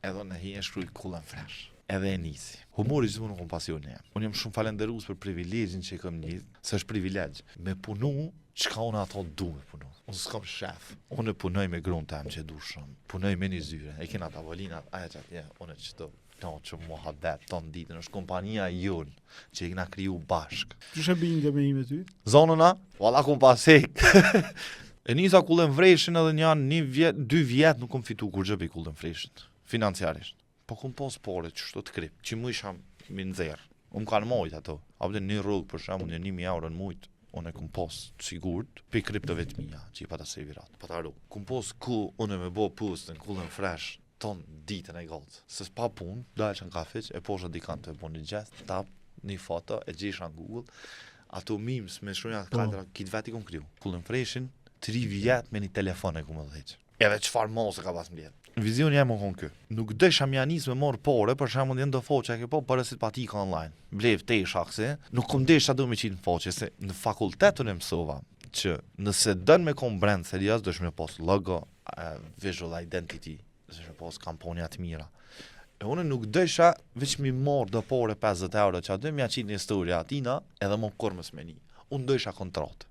edhe në hi e shkruj kullën fresh. Edhe e nisi. Humori gjithmonë nuk pasioni jam. Unë jam shumë falenderues për privilegjin që kam një, se është privilegj. Me punu, çka unë ato du me punu. Unë s'kam shef. Unë punoj me gruan tam që du shumë. Punoj me një zyre. E kena tavolinat, aja që unë çto. No, që muhabet, tonë ditën, është kompania jonë, që i kena kriju bashk. Që shë bindja me ime ty? Zonëna, valla kom pasek. E nisa kullën freshin edhe një vjet, 2 vjet nuk kom fitu kur gjëbi kullën freshin, financiarisht. Po kom pos pore që shto të krip, që më isha mi nëzirë. Unë kanë mojt ato. Apëtë një rrugë për shemë, një 1.000 euro në mujtë, unë e kom pos sigurt, për kriptove të mija, që i pata se i virat, pata rrugë. Kom pos ku unë me bo pustën, kullën fresh, ton ditën e gallë. Se s'pa punë, dalë që në kafiq, e posha dikant të bon një gjest, tap, një foto, e gjisha në Google, ato memes me shruja kadra, kitë veti kom kriju. Kullën freshin, 3 vjet me një telefon e ku më dheq. Edhe qëfar mos e ka pas mbjet. Vizion jam kon kë. Nuk desha më anis me marr pore, për shembull ndjen do foqe që po parasit patika online. Blev te shakse, nuk kom desha do me qit në foqe se në fakultetun e mësova që nëse dën me kom brand serios dosh me pas logo, visual identity, dosh me pas kamponja të mira. E unë nuk desha veç mi marr do pore 50 euro që aty më qit në historia atina edhe më kormës me një. Unë desha kontratë.